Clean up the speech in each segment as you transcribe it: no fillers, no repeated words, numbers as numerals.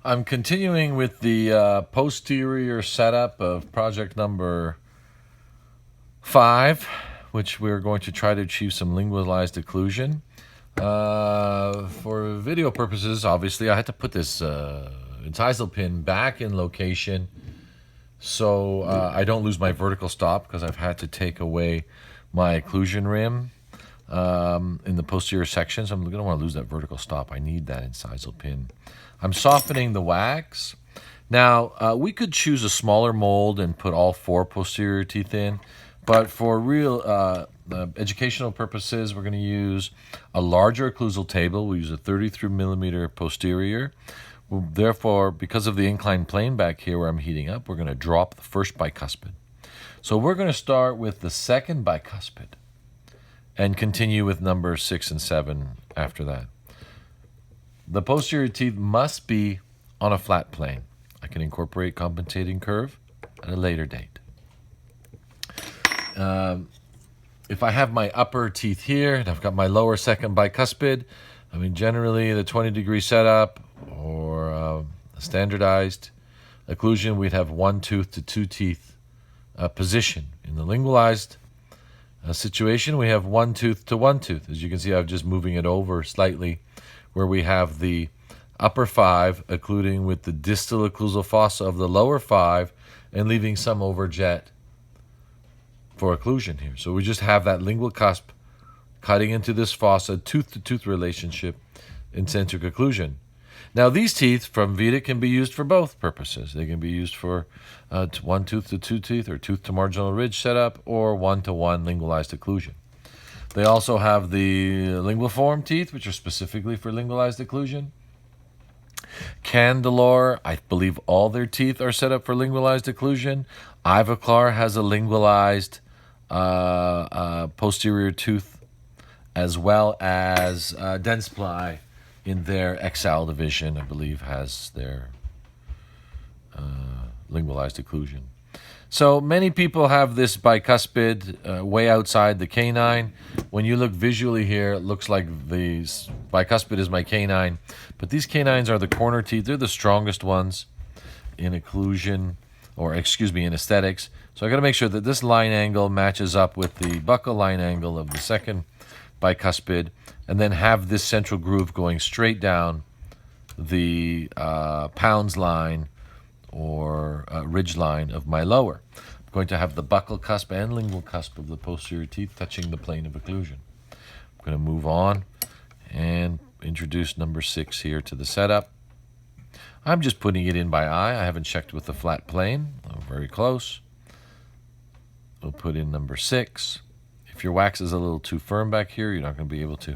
I'm continuing with the posterior setup of project number 5, which we're going to try to achieve some lingualized occlusion. For video purposes, obviously, I had to put this incisal pin back in location so I don't lose my vertical stop, because I've had to take away my occlusion rim in the posterior section. So I'm going to want to lose that vertical stop. I need that incisal pin. I'm softening the wax. Now, we could choose a smaller mold and put all 4 posterior teeth in, but for real educational purposes, we're going to use a larger occlusal table. We use a 33mm posterior. Therefore, because of the inclined plane back here where I'm heating up, we're going to drop the first bicuspid. So we're going to start with the second bicuspid and continue with number 6 and 7 after that. The posterior teeth must be on a flat plane. I can incorporate compensating curve at a later date. If I have my upper teeth here and I've got my lower second bicuspid, I mean, generally the 20-degree setup or standardized occlusion, we'd have 1 tooth to 2 teeth position. In the lingualized situation, we have 1 tooth to 1 tooth. As you can see, I'm just moving it over slightly, where we have the upper 5 occluding with the distal occlusal fossa of the lower 5 and leaving some overjet for occlusion here. So we just have that lingual cusp cutting into this fossa, tooth-to-tooth relationship in centric occlusion. Now, these teeth from Vita can be used for both purposes. They can be used for 1 tooth to 2 teeth or tooth to marginal ridge setup, or 1-to-1 lingualized occlusion. They also have the linguiform teeth, which are specifically for lingualized occlusion. Candilar, I believe all their teeth are set up for lingualized occlusion. Ivoclar has a lingualized posterior tooth, as well as Dentsply in their XL division, I believe, has their lingualized occlusion. So many people have this bicuspid way outside the canine. When you look visually here, it looks like the bicuspid is my canine, but these canines are the corner teeth. They're the strongest ones in occlusion, or excuse me, in aesthetics. So I got to make sure that this line angle matches up with the buccal line angle of the second bicuspid, and then have this central groove going straight down the pounds line or ridge line of my lower. I'm going to have the buccal cusp and lingual cusp of the posterior teeth touching the plane of occlusion. I'm going to move on and introduce number 6 here to the setup. I'm just putting it in by eye. I haven't checked with the flat plane. I'm very close. We'll put in number 6. If your wax is a little too firm back here, you're not going to be able to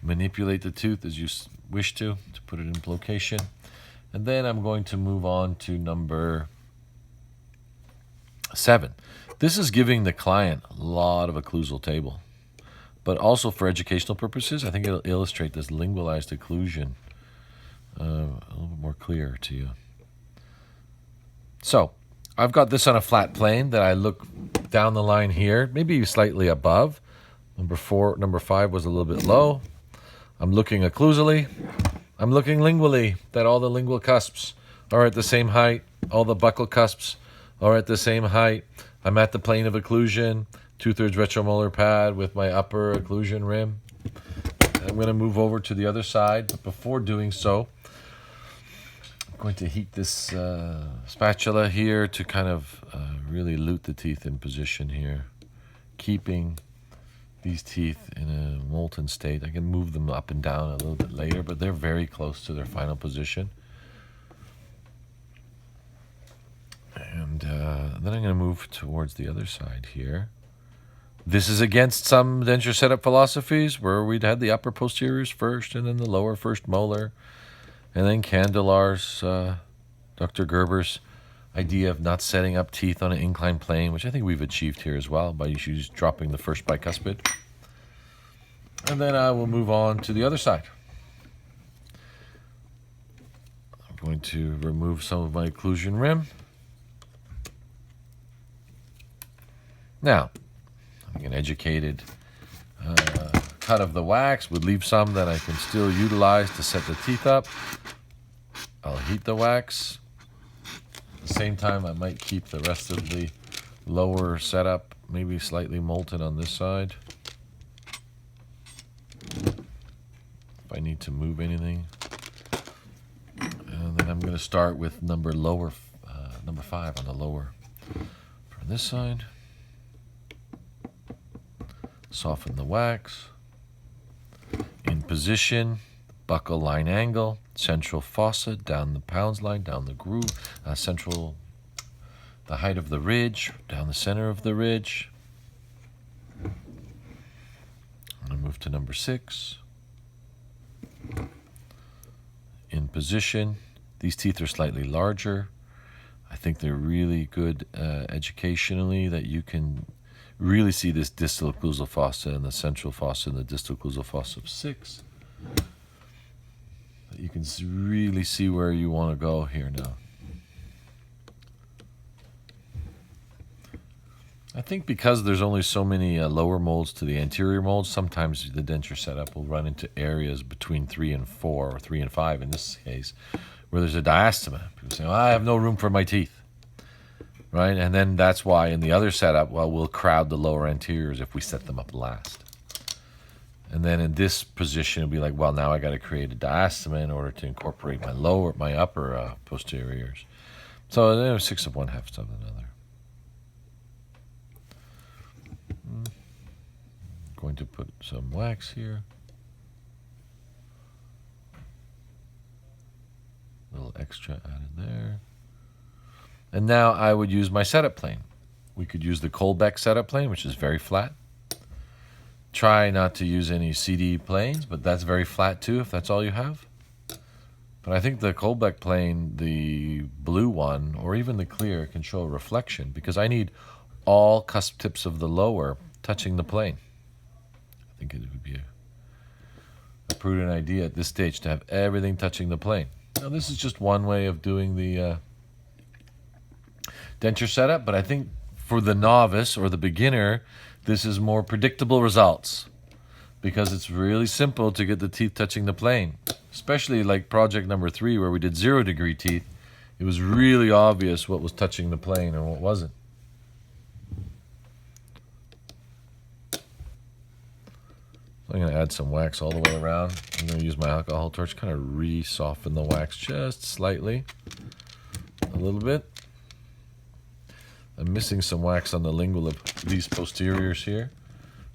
manipulate the tooth as you wish to put it in location. And then I'm going to move on to number 7. This is giving the client a lot of occlusal table, but also for educational purposes, I think it'll illustrate this lingualized occlusion a little bit more clear to you. So I've got this on a flat plane that I look down the line here, maybe slightly above. Number 5 was a little bit low. I'm looking occlusally. I'm looking lingually, that all the lingual cusps are at the same height. All the buccal cusps are at the same height. I'm at the plane of occlusion, 2/3 retromolar pad with my upper occlusion rim. I'm going to move over to the other side, but before doing so, I'm going to heat this spatula here to kind of really lute the teeth in position here, keeping these teeth in a molten state. I can move them up and down a little bit later, but they're very close to their final position. And then I'm going to move towards the other side here. This is against some denture setup philosophies where we'd had the upper posteriors first and then the lower first molar, and then Candilar's, Dr. Gerber's idea of not setting up teeth on an inclined plane, which I think we've achieved here as well by just dropping the first bicuspid. And then I will move on to the other side. I'm going to remove some of my occlusion rim. Now, having an educated cut of the wax would leave some that I can still utilize to set the teeth up. I'll heat the wax. At the same time, I might keep the rest of the lower setup maybe slightly molten on this side. If I need to move anything. And then I'm going to start with number 5 on the lower. For this side. Soften the wax. In position, buccal line angle, central fossa, down the pounds line, down the groove, the height of the ridge, down the center of the ridge. I'm going to move to number 6. In position, these teeth are slightly larger. I think they're really good educationally, that you can really see this distal occlusal fossa and the central fossa and the distal occlusal fossa of 6. You can really see where you want to go here now. I think because there's only so many lower molds to the anterior molds, sometimes the denture setup will run into areas between 3 and 4, or 3 and 5 in this case, where there's a diastema. People say, oh, I have no room for my teeth. Right? And then that's why in the other setup, well, we'll crowd the lower anteriors if we set them up last. And then in this position, it'll be like, well, now I got to create a diastema in order to incorporate my upper posteriors. So there's 6 of one, half of another. Going to put some wax here. A little extra added there. And now I would use my setup plane. We could use the Kolbeck setup plane, which is very flat. Try not to use any CD planes, but that's very flat too, if that's all you have. But I think the Kolbeck plane, the blue one, or even the clear, can show a reflection, because I need all cusp tips of the lower touching the plane. I think it would be a prudent idea at this stage to have everything touching the plane. Now, this is just one way of doing the denture setup, but I think for the novice or the beginner, this is more predictable results, because it's really simple to get the teeth touching the plane, especially like project number 3 where we did 0-degree teeth. It was really obvious what was touching the plane and what wasn't. I'm going to add some wax all the way around. I'm going to use my alcohol torch, kind of re-soften the wax just slightly, a little bit. I'm missing some wax on the lingual of these posteriors here.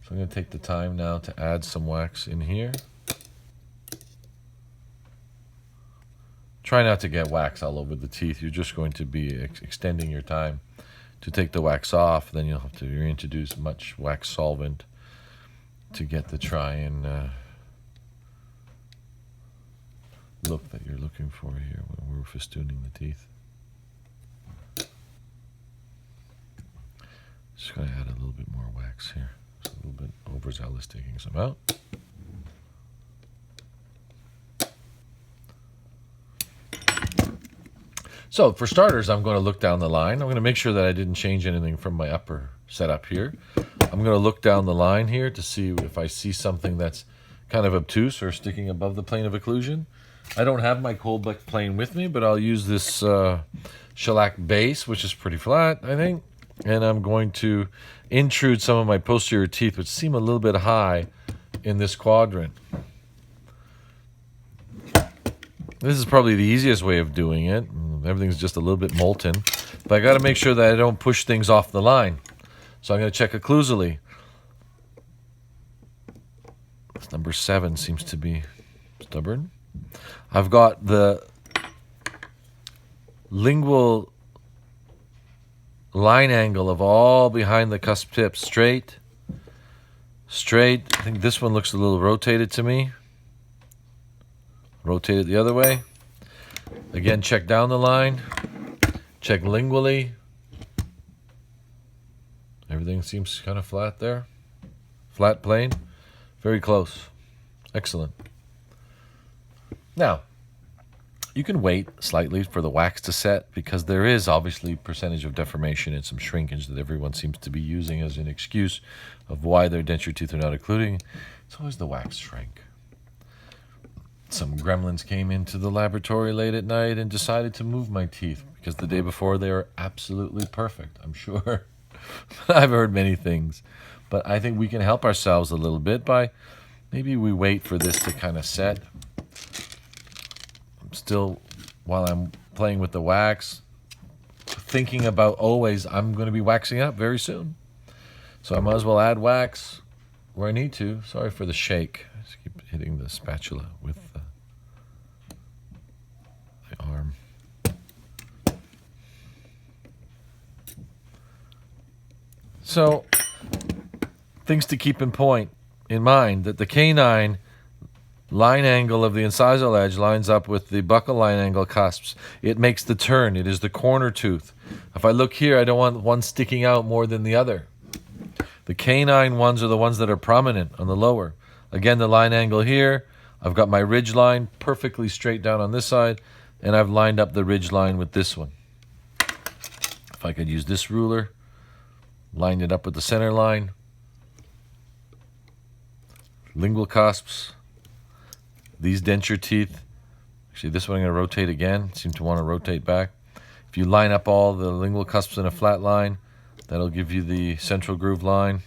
So I'm going to take the time now to add some wax in here. Try not to get wax all over the teeth. You're just going to be extending your time to take the wax off. Then you'll have to reintroduce much wax solvent to get the try and look that you're looking for here when we're festooning the teeth. Just going to add a little bit more wax here. It's a little bit overzealous taking some out. So for starters, I'm going to look down the line. I'm going to make sure that I didn't change anything from my upper setup here. I'm going to look down the line here to see if I see something that's kind of obtuse or sticking above the plane of occlusion. I don't have my Kolbeck plane with me, but I'll use this shellac base, which is pretty flat, I think. And I'm going to intrude some of my posterior teeth, which seem a little bit high in this quadrant. This is probably the easiest way of doing it. Everything's just a little bit molten. But I got to make sure that I don't push things off the line. So I'm going to check occlusally. This number 7 seems to be stubborn. I've got the lingual line angle of all behind the cusp tips. Straight. I think this one looks a little rotated to me. Rotate it the other way. Again, check down the line. Check lingually. Everything seems kind of flat there. Flat plane. Very close. Excellent. Now, you can wait slightly for the wax to set, because there is obviously percentage of deformation and some shrinkage that everyone seems to be using as an excuse of why their denture teeth are not occluding. It's always the wax shrink. Some gremlins came into the laboratory late at night and decided to move my teeth because the day before they were absolutely perfect, I'm sure. I've heard many things, but I think we can help ourselves a little bit by maybe we wait for this to kind of set. I'm still, while I'm playing with the wax, thinking about always I'm going to be waxing up very soon. So I might as well add wax where I need to. Sorry for the shake. I just keep hitting the spatula with the arm. So, things to keep in mind that the canine line angle of the incisal edge lines up with the buccal line angle cusps. It makes the turn. It is the corner tooth. If I look here, I don't want one sticking out more than the other. The canine ones are the ones that are prominent on the lower. Again, the line angle here. I've got my ridge line perfectly straight down on this side, and I've lined up the ridge line with this one. If I could use this ruler, lined it up with the center line. Lingual cusps. These denture teeth. Actually, this one I'm going to rotate again. Seem to want to rotate back. If you line up all the lingual cusps in a flat line, that'll give you the central groove line.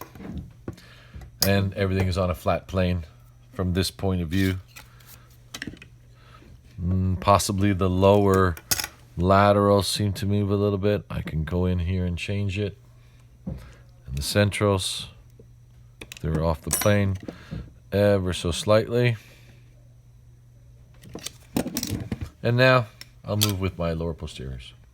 And everything is on a flat plane from this point of view. Possibly the lower laterals seem to move a little bit. I can go in here and change it. And the centrals, they're off the plane ever so slightly. And now I'll move with my lower posteriors.